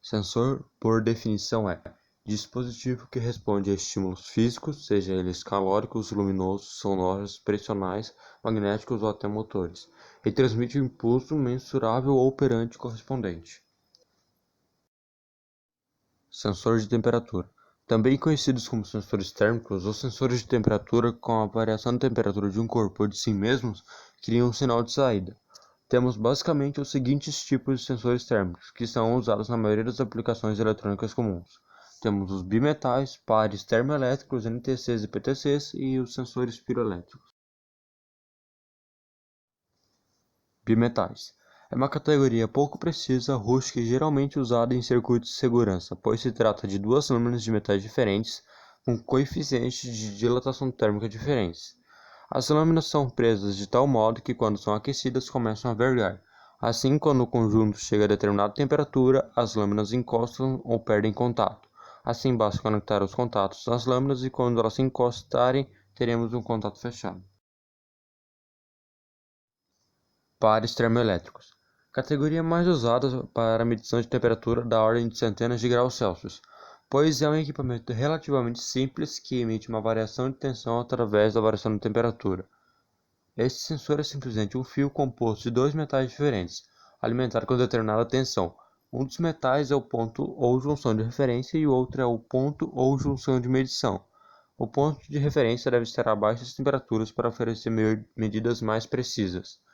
Sensor, por definição, é dispositivo que responde a estímulos físicos, seja eles calóricos, luminosos, sonoros, pressionais, magnéticos ou até motores, e transmite o impulso mensurável ou operante correspondente. Sensor de temperatura. Também conhecidos como sensores térmicos ou sensores de temperatura, com a variação de temperatura de um corpo ou de si mesmos, criam um sinal de saída. Temos basicamente os seguintes tipos de sensores térmicos, que são usados na maioria das aplicações eletrônicas comuns. Temos os bimetais, pares termoelétricos, NTCs e PTCs e os sensores piroelétricos. Bimetais. É uma categoria pouco precisa, rústica e geralmente usada em circuitos de segurança, pois se trata de duas lâminas de metais diferentes, com coeficientes de dilatação térmica diferentes. As lâminas são presas de tal modo que, quando são aquecidas, começam a vergar. Assim, quando o conjunto chega a determinada temperatura, as lâminas encostam ou perdem contato. Assim, basta conectar os contatos das lâminas e, quando elas se encostarem, teremos um contato fechado. Pares termoelétricos. Categoria mais usada para a medição de temperatura da ordem de centenas de graus Celsius, pois é um equipamento relativamente simples que emite uma variação de tensão através da variação de temperatura. Este sensor é simplesmente um fio composto de dois metais diferentes, alimentado com determinada tensão. Um dos metais é o ponto ou junção de referência e o outro é o ponto ou junção de medição. O ponto de referência deve estar a baixas temperaturas para oferecer medidas mais precisas.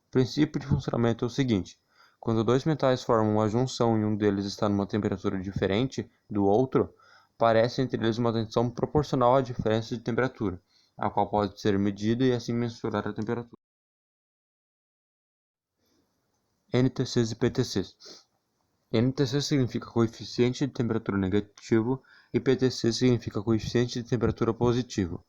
O princípio de funcionamento é o seguinte: quando dois metais formam uma junção e um deles está numa temperatura diferente do outro, aparece entre eles uma tensão proporcional à diferença de temperatura, a qual pode ser medida e assim mensurar a temperatura. NTCs e PTCs. NTC significa coeficiente de temperatura negativo e PTC significa coeficiente de temperatura positivo.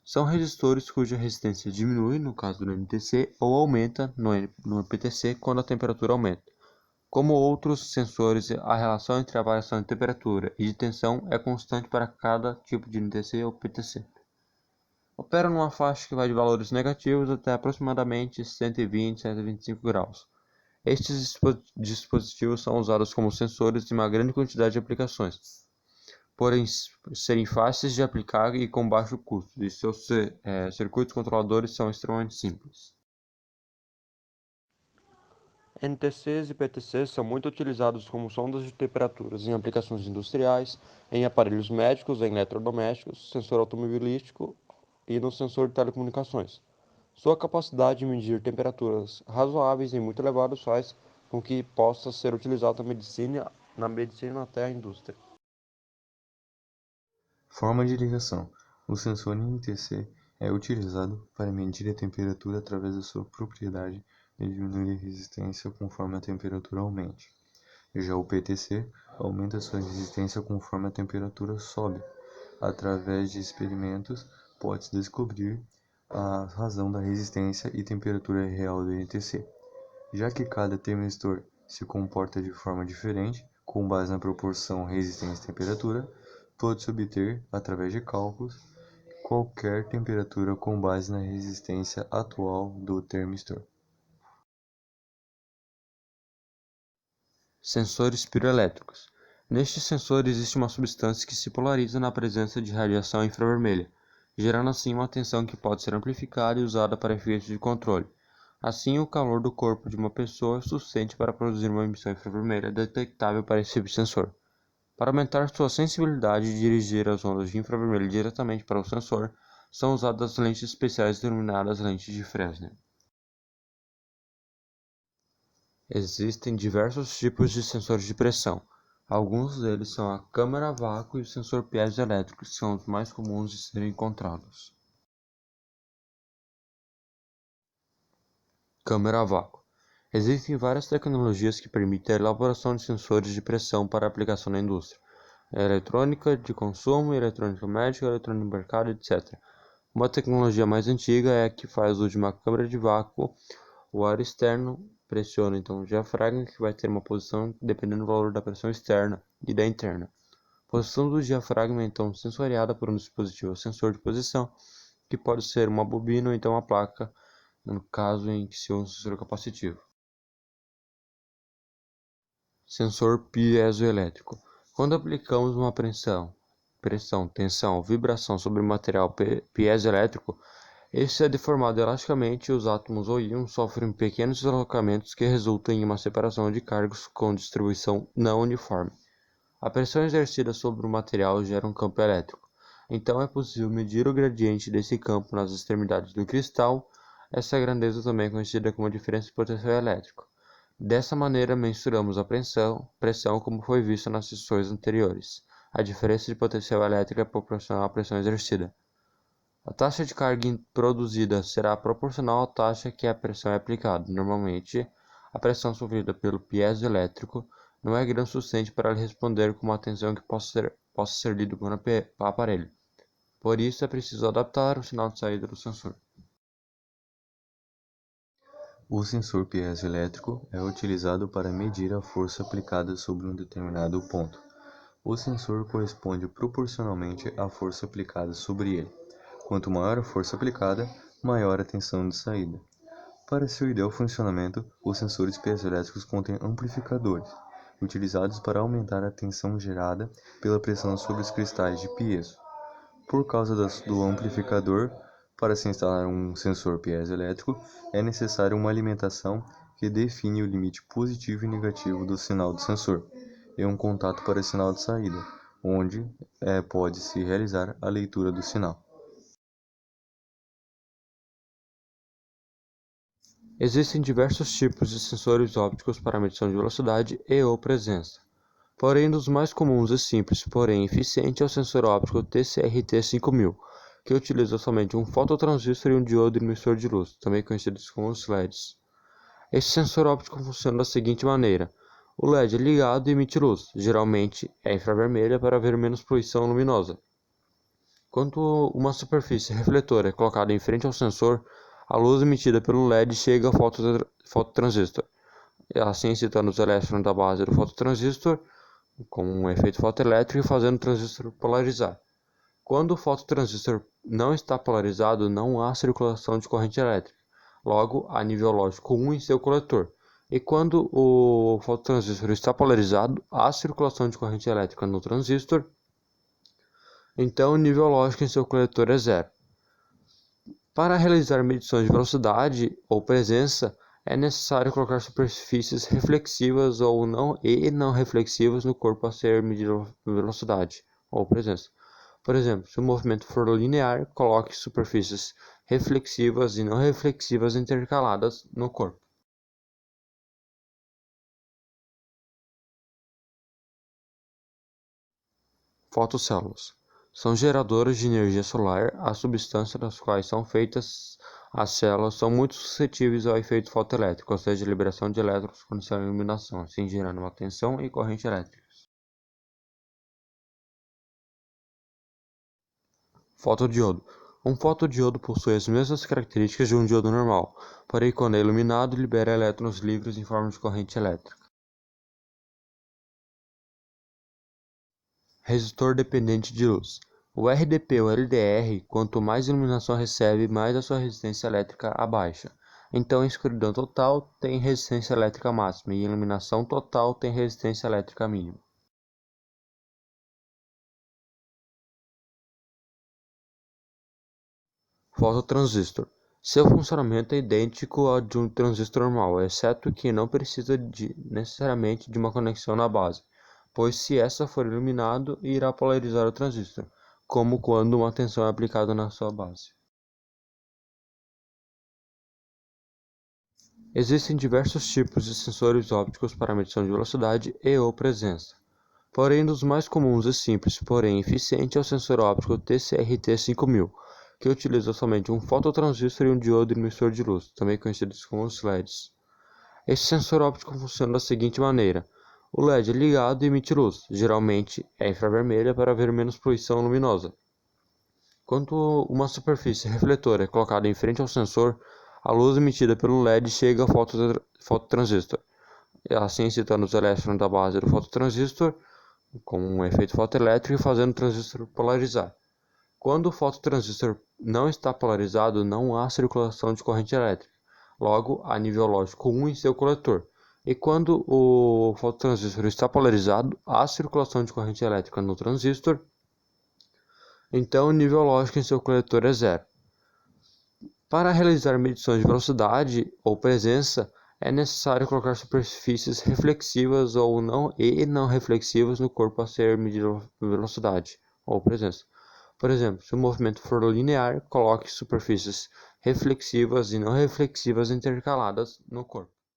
São resistores cuja resistência diminui no caso do NTC ou aumenta no PTC quando a temperatura aumenta. Como outros sensores, a relação entre a variação de temperatura e de tensão é constante para cada tipo de NTC ou PTC. Opera numa faixa que vai de valores negativos até aproximadamente 120 a 125 graus. Estes dispositivos são usados como sensores em uma grande quantidade de aplicações, porém serem fáceis de aplicar e com baixo custo, e seus circuitos controladores são extremamente simples. NTCs e PTCs são muito utilizados como sondas de temperaturas em aplicações industriais, em aparelhos médicos, em eletrodomésticos, sensor automobilístico e no sensor de telecomunicações. Sua capacidade de medir temperaturas razoáveis e muito elevadas faz com que possa ser utilizado na medicina até a indústria. Forma de ligação. O sensor NTC é utilizado para medir a temperatura através da sua propriedade de diminuir a resistência conforme a temperatura aumente. Já o PTC aumenta sua resistência conforme a temperatura sobe. Através de experimentos, pode-se descobrir a razão da resistência e temperatura real do NTC. Já que cada termistor se comporta de forma diferente, com base na proporção resistência-temperatura, pode-se obter, através de cálculos, qualquer temperatura com base na resistência atual do termistor. Sensores piroelétricos. Neste sensor existe uma substância que se polariza na presença de radiação infravermelha, gerando assim uma tensão que pode ser amplificada e usada para efeitos de controle. Assim, o calor do corpo de uma pessoa é suficiente para produzir uma emissão infravermelha detectável para esse sensor. Para aumentar sua sensibilidade e dirigir as ondas de infravermelho diretamente para o sensor, são usadas lentes especiais denominadas lentes de Fresnel. Existem diversos tipos de sensores de pressão. Alguns deles são a câmara a vácuo e o sensor piezoelétrico, que são os mais comuns de serem encontrados. Câmara a vácuo. Existem várias tecnologias que permitem a elaboração de sensores de pressão para aplicação na indústria, eletrônica de consumo, eletrônica médica, eletrônica de mercado, etc. Uma tecnologia mais antiga é a que faz uso de uma câmara de vácuo. O ar externo pressiona então o diafragma, que vai ter uma posição dependendo do valor da pressão externa e da interna. A posição do diafragma é então sensoriada por um dispositivo sensor de posição, que pode ser uma bobina ou então uma placa, no caso em que se usa um sensor capacitivo. Sensor piezoelétrico. Quando aplicamos uma pressão, tensão, vibração sobre o material piezoelétrico, este é deformado elasticamente e os átomos ou íons sofrem pequenos deslocamentos que resultam em uma separação de cargas com distribuição não uniforme. A pressão exercida sobre o material gera um campo elétrico. Então é possível medir o gradiente desse campo nas extremidades do cristal. Essa grandeza também é conhecida como diferença de potencial elétrico. Dessa maneira, mensuramos a pressão como foi visto nas sessões anteriores. A diferença de potencial elétrico é proporcional à pressão exercida. A taxa de carga produzida será proporcional à taxa que a pressão é aplicada. Normalmente, a pressão sofrida pelo piezoelétrico não é grande o suficiente para lhe responder com uma tensão que possa ser lida por um aparelho. Por isso, é preciso adaptar o sinal de saída do sensor. O sensor piezoelétrico é utilizado para medir a força aplicada sobre um determinado ponto. O sensor corresponde proporcionalmente à força aplicada sobre ele. Quanto maior a força aplicada, maior a tensão de saída. Para seu ideal funcionamento, os sensores piezoelétricos contêm amplificadores, utilizados para aumentar a tensão gerada pela pressão sobre os cristais de piezo. Por causa do amplificador, para se instalar um sensor piezoelétrico, é necessária uma alimentação que define o limite positivo e negativo do sinal do sensor, e um contato para sinal de saída, onde pode-se realizar a leitura do sinal. Existem diversos tipos de sensores ópticos para medição de velocidade e ou presença. Porém, um dos mais comuns e simples, porém eficiente, é o sensor óptico TCRT-5000, que utiliza somente um fototransistor e um diodo emissor de luz, também conhecidos como os LEDs. Esse sensor óptico funciona da seguinte maneira: o LED é ligado e emite luz, geralmente é infravermelha para haver menos poluição luminosa. Quando uma superfície refletora é colocada em frente ao sensor, a luz emitida pelo LED chega ao fototransistor, assim excitando os elétrons da base do fototransistor, com um efeito fotoelétrico e fazendo o transistor polarizar. Quando o fototransistor não está polarizado, não há circulação de corrente elétrica. Logo, há nível lógico 1 em seu coletor. E quando o fototransistor está polarizado, há circulação de corrente elétrica no transistor. Então, o nível lógico em seu coletor é zero. Para realizar medições de velocidade ou presença, é necessário colocar superfícies reflexivas ou não reflexivas no corpo a ser medida a velocidade ou presença. Por exemplo, se o movimento for linear, coloque superfícies reflexivas e não reflexivas intercaladas no corpo. Fotocélulas são geradores de energia solar. As substâncias das quais são feitas as células são muito suscetíveis ao efeito fotoelétrico, ou seja, a liberação de elétrons quando se há iluminação, assim gerando uma tensão e corrente elétrica. Fotodiodo. Um fotodiodo possui as mesmas características de um diodo normal, porém quando é iluminado libera elétrons livres em forma de corrente elétrica. Resistor dependente de luz. O RDP ou LDR, quanto mais iluminação recebe, mais a sua resistência elétrica abaixa. Então, em escuridão total tem resistência elétrica máxima e em iluminação total tem resistência elétrica mínima. Fototransistor. Seu funcionamento é idêntico ao de um transistor normal, exceto que não precisa necessariamente de uma conexão na base, pois se essa for iluminado, irá polarizar o transistor, como quando uma tensão é aplicada na sua base. Existem diversos tipos de sensores ópticos para medição de velocidade e ou presença. Porém, um dos mais comuns e simples, porém eficiente, é o sensor óptico TCRT-5000, que utiliza somente um fototransistor e um diodo emissor de luz, também conhecidos como os LEDs. Esse sensor óptico funciona da seguinte maneira: o LED é ligado e emite luz, geralmente é infravermelha para haver menos poluição luminosa. Quando uma superfície refletora é colocada em frente ao sensor, a luz emitida pelo LED chega ao fototransistor, assim excitando os elétrons da base do fototransistor, com um efeito fotoelétrico e fazendo o transistor polarizar. Quando o fototransistor não está polarizado, não há circulação de corrente elétrica. Logo, há nível lógico 1 em seu coletor. E quando o fototransistor está polarizado, há circulação de corrente elétrica no transistor, então o nível lógico em seu coletor é zero. Para realizar medições de velocidade ou presença, é necessário colocar superfícies reflexivas ou não reflexivas no corpo a ser medida velocidade ou presença. Por exemplo, se o movimento for linear, coloque superfícies reflexivas e não reflexivas intercaladas no corpo.